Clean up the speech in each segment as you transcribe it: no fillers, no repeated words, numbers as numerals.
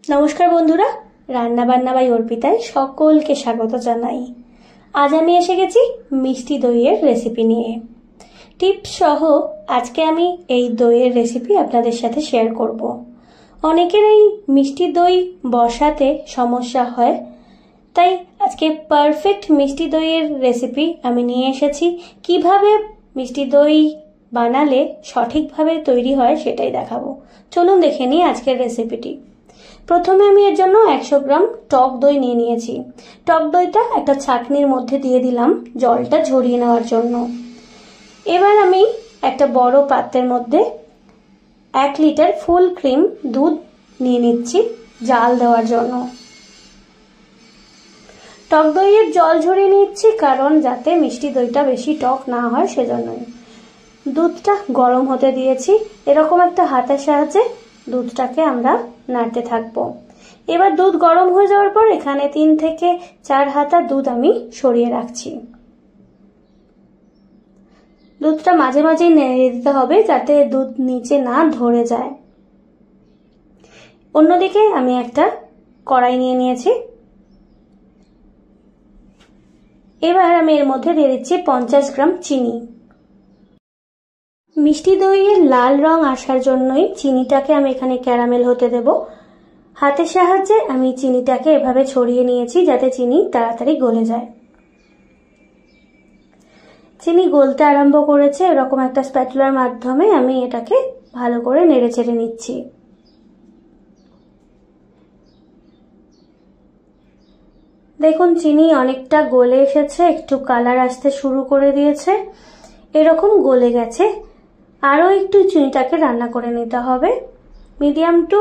নমস্কার বন্ধুরা, রান্না বান্না বাই অর্পিতায় সকলকে স্বাগত জানাই। আজ আমি এসে গেছি মিষ্টি দইয়ের রেসিপি নিয়ে। টিপস সহ আজকে আমি এই দইয়ের রেসিপি আপনাদের সাথে শেয়ার করব। অনেকের এই মিষ্টি দই বসাতে সমস্যা হয়, তাই আজকে পারফেক্ট মিষ্টি দইয়ের রেসিপি আমি নিয়ে এসেছি। কিভাবে মিষ্টি দই বানালে সঠিকভাবে তৈরি হয় সেটাই দেখাবো। চলুন দেখে নিই আজকের রেসিপিটি। প্রথমে আমি এর জন্য 100 গ্রাম টক দই নিয়ে নিয়েছি। টক দইটা একটা ছাঁকনির মধ্যে দিয়ে দিলাম জলটা ঝরিয়ে নেওয়ার জন্য। এবার আমি একটা বড় পাত্রের মধ্যে 1 লিটার ফুল ক্রিম দুধ নিয়ে নিচ্ছি জাল দেওয়ার জন্য। টক দইয়ের জল ঝরিয়ে নিচ্ছি কারণ যাতে মিষ্টি দইটা বেশি টক না হয় সেজন্যই। দুধটা গরম হতে দিয়েছি। এরকম একটা হাতের সাহায্যে দুধটাকে আমরা নাড়তে থাকবো। এবার দুধ গরম হয়ে যাওয়ার পর এখানে 3 থেকে 4 হাতা দুধ আমি সরিয়ে রাখছি। দুধটা মাঝে মাঝে নেড়ে দিতে হবে যাতে দুধ নিচে না ধরে যায়। অন্যদিকে আমি একটা কড়াই নিয়ে নিয়েছি। এবার আমি এর মধ্যে দিয়ে দিচ্ছি 50 গ্রাম চিনি। মিষ্টি দইয়ের লাল রং আসার জন্যই চিনিটাকে আমি এখানে ক্যারামেল হতে দেব। হাতের সাহায্যে আমি চিনিটাকে এভাবে ছড়িয়ে নিয়েছি যাতে চিনি তাড়াতাড়ি গলে যায়। চিনি গলতে আরম্ভ করেছে। এরকম একটা স্প্যাটুলার মাধ্যমে আমি এটাকে ভালো করে নেড়ে চেড়ে নিচ্ছি। দেখুন চিনি অনেকটা গলে এসেছে, একটু কালার আসতে শুরু করে দিয়েছে। এরকম গলে গেছে। আরও একটু চিনিটাকে রান্না করে নিতে হবে মিডিয়াম টু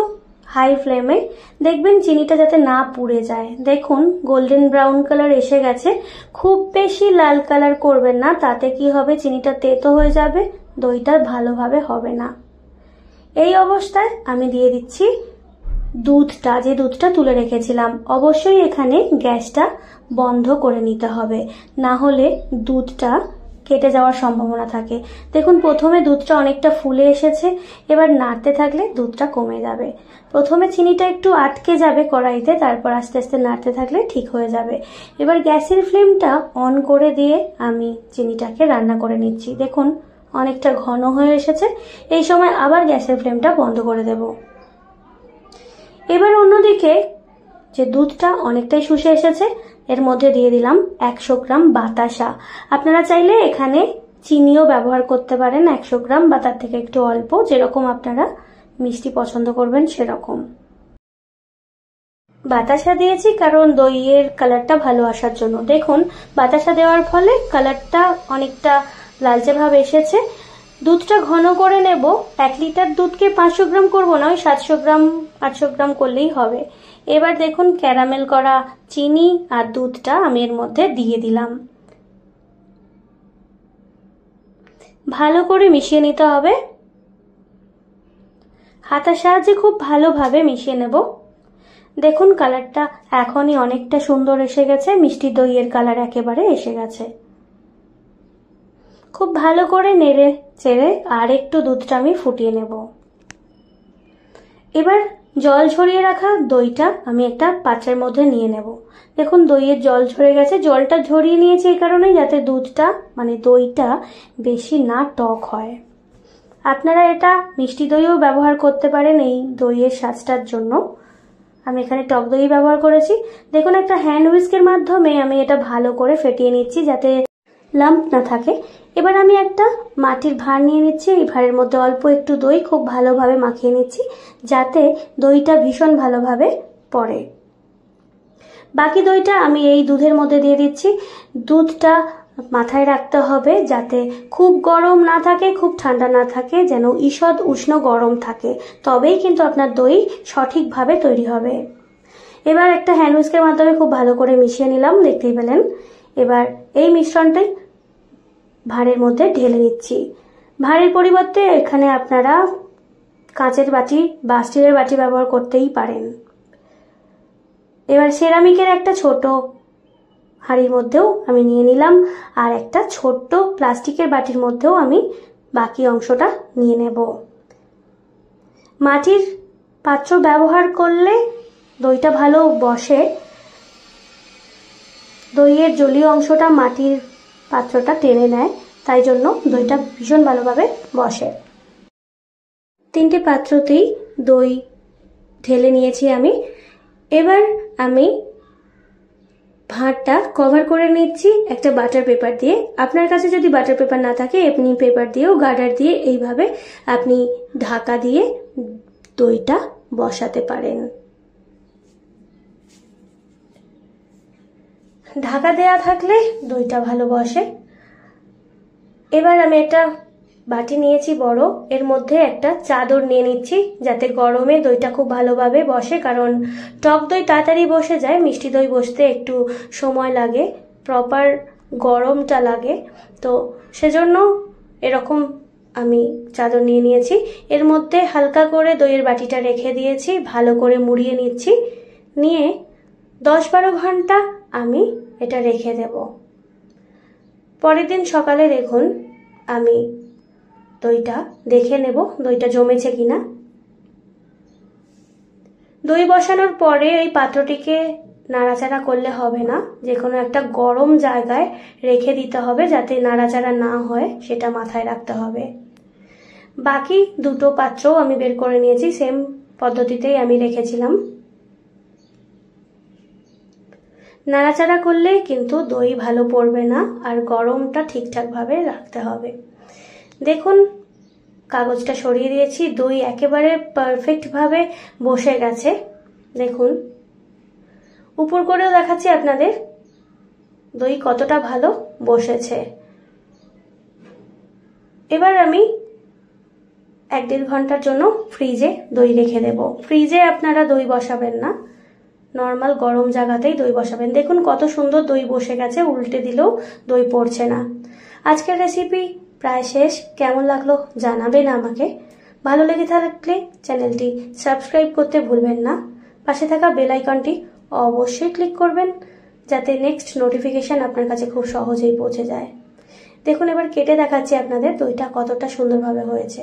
হাই ফ্লেমে। দেখবেন চিনিটা যাতে না পুড়ে যায়। দেখুন গোল্ডেন ব্রাউন কালার এসে গেছে। খুব বেশি লাল কালার করবেন না, তাতে কি হবে চিনিটা তেতো হয়ে যাবে, দইটা ভালোভাবে হবে না। এই অবস্থায় আমি দিয়ে দিচ্ছি দুধটা, যে দুধটা তুলে রেখেছিলাম। অবশ্যই এখানে গ্যাসটা বন্ধ করে নিতে হবে, না হলে দুধটা কেটে যাওয়ার সম্ভাবনা থাকে। দেখুন প্রথমে দুধটা অনেকটা ফুলে এসেছে। এবার নাড়তে থাকলে দুধটা কমে যাবে। প্রথমে চিনিটা একটু আটকে যাবে কড়াইতে, তারপর আস্তে আস্তে নাড়তে থাকলে ঠিক হয়ে যাবে। এবার গ্যাসের ফ্লেমটা অন করে দিয়ে আমি চিনিটাকে রান্না করে নিচ্ছি। দেখুন অনেকটা ঘন হয়ে এসেছে। এই সময় আবার গ্যাসের ফ্লেমটা বন্ধ করে দেব। এবার অন্যদিকে যে দুধটা অনেকটাই শুষে এসেছে, এর মধ্যে দিয়ে দিলাম 100 গ্রাম বাতাসা। আপনারা চাইলে এখানে চিনিও ব্যবহার করতে পারেন 100 গ্রাম বা তার থেকে একটু অল্প, যেরকম আপনারা মিষ্টি পছন্দ করবেন সেরকম। বাতাসা দিয়েছি কারণ দইয়ের কালারটা ভালো আসার জন্য। দেখুন বাতাসা দেওয়ার ফলে কালারটা অনেকটা লালচে ভাব এসেছে। দুধটা ঘন করে নেব। 1 লিটার দুধকে 500 গ্রাম করবো না, ওই 700 গ্রাম 800 গ্রাম করলেই হবে। এবার দেখুন ক্যারামেল করা চিনি আর দুধটা আমি এর মধ্যে দিয়ে দিলাম। ভালো করে মিশিয়ে নিতে হবে। হাতের সাহায্যে খুব ভালোভাবে মিশিয়ে নেব। দেখুন কালারটা এখনই অনেকটা সুন্দর এসে গেছে। মিষ্টি দইয়ের কালার একেবারে এসে গেছে। খুব ভালো করে নেড়ে চেড়ে আর একটু দুধটা আমি ফুটিয়ে নেব। এবার জল ঝরিয়ে রাখা দইটা আমি একটা পাত্রের মধ্যে নিয়ে নেব। দেখুন দইয়ের জল ঝরে গেছে। জলটা ঝরিয়ে নিয়েছি এই কারণেই যাতে দুধটা মানে দইটা বেশি না টক হয়। আপনারা এটা মিষ্টি দইও ব্যবহার করতে পারেন এই দইয়ের স্বাদটার জন্য। আমি এখানে টক দই ব্যবহার করেছি। দেখুন একটা হ্যান্ড হুইস্কের মাধ্যমে আমি এটা ভালো করে ফেটিয়ে নিচ্ছি যাতে লাম্প না থাকে। এবার আমি একটা মাটির ভাঁড় নিয়ে নিচ্ছি। এই ভাঁড়ের মধ্যে অল্প একটু দই খুব ভালোভাবে মাখিয়ে নিচ্ছি যাতে দইটা ভীষণ ভালোভাবে পড়ে। বাকি দইটা আমি এই দুধের মধ্যে দিয়ে দিচ্ছি। দুধটা মাথায় রাখতে হবে যাতে খুব গরম না থাকে, খুব ঠান্ডা না থাকে, যেন ঈষৎ উষ্ণ গরম থাকে, তবেই কিন্তু আপনার দই সঠিকভাবে তৈরি হবে। এবার একটা হ্যান্ড হুইস্কের মাধ্যমে খুব ভালো করে মিশিয়ে নিলাম, দেখতেই পেলেন। এবার এই মিশ্রণটাই ভাঁড়ের মধ্যে ঢেলে নিচ্ছি। ভাঁড়ের পরিবর্তে এখানে আপনারা কাঁচের বাটি বা স্টিলের বাটি ব্যবহার করতেই পারেন। এবার সেরামিকের একটা ছোট হাঁড়ির মধ্যেও আমি নিয়ে নিলাম, আর একটা ছোট্ট প্লাস্টিকের বাটির মধ্যেও আমি বাকি অংশটা নিয়ে নেব। মাটির পাত্র ব্যবহার করলে দইটা ভালো বসে, দইয়ের জলীয় অংশটা মাটির পাত্রটা টেনে নেয়, তাই জন্য দইটা ভীষণ ভালোভাবে বসে। 3টে পাত্রতেই দই ঢেলে নিয়েছি আমি। এবার আমি ভাঁড়টা কভার করে নিচ্ছি একটা বাটার পেপার দিয়ে। আপনার কাছে যদি বাটার পেপার না থাকে এমনি পেপার দিয়েও, গার্ডার দিয়ে এইভাবে আপনি ঢাকা দিয়ে দইটা বসাতে পারেন। ঢাকা দেয়া থাকলে দইটা ভালো বসে। এবার আমি একটা বাটি নিয়েছি বড়, এর মধ্যে একটা চাদর নিয়ে নিচ্ছি যাতে গরমে দইটা খুব ভালোভাবে বসে, কারণ টক দই তাড়াতাড়ি বসে যায়, মিষ্টি দই বসতে একটু সময় লাগে, প্রপার গরমটা লাগে, তো সেজন্য এরকম আমি চাদর নিয়ে নিয়েছি। এর মধ্যে হালকা করে দইয়ের বাটিটা রেখে দিয়েছি, ভালো করে মুড়িয়ে নিচ্ছি, নিয়ে 10-12 ঘন্টা আমি এটা রেখে দেব। পরের দিন সকালে দেখুন আমি দইটা দেখে নেব দইটা জমেছে কিনা। দই বসানোর পরে এই পাত্রটিকে নাড়াচাড়া করলে হবে না, যে কোনো একটা গরম জায়গায় রেখে দিতে হবে যাতে নাড়াচাড়া না হয়, সেটা মাথায় রাখতে হবে। বাকি 2টো পাত্রও আমি বের করে নিয়েছি, সেম পদ্ধতিতেই আমি রেখেছিলাম। নাড়াচাড়া করলে কিন্তু দই ভালো পড়বে না, আর গরমটা ঠিকঠাকভাবে রাখতে হবে। দেখুন কাগজটা সরিয়ে দিয়েছি, দই একেবারে পারফেক্টভাবে বসে গেছে। দেখুন উপর করেও দেখাচ্ছি আপনাদের দই কতটা ভালো বসেছে। এবার আমি 1-1.5 ঘন্টার জন্য ফ্রিজে দই রেখে দেব। ফ্রিজে আপনারা দই বসাবেন না, নর্মাল গরম জায়গাতেই দই বসাবেন। দেখুন কত সুন্দর দই বসে গেছে, উল্টে দিলেও দই পড়ছে না। আজকের রেসিপি প্রায় শেষ। কেমন লাগলো জানাবেন আমাকে। ভালো লেগে থাকলে চ্যানেলটি সাবস্ক্রাইব করতে ভুলবেন না। পাশে থাকা বেল আইকনটি অবশ্যই ক্লিক করবেন যাতে নেক্সট নোটিফিকেশন আপনার কাছে খুব সহজেই পৌঁছে যায়। দেখুন এবার কেটে দেখাচ্ছি আপনাদের দইটা কতটা সুন্দরভাবে হয়েছে।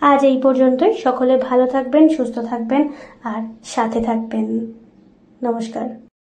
আজ এই পর্যন্তই। সকলে ভালো থাকবেন, সুস্থ থাকবেন আর সাথে থাকবেন। নমস্কার।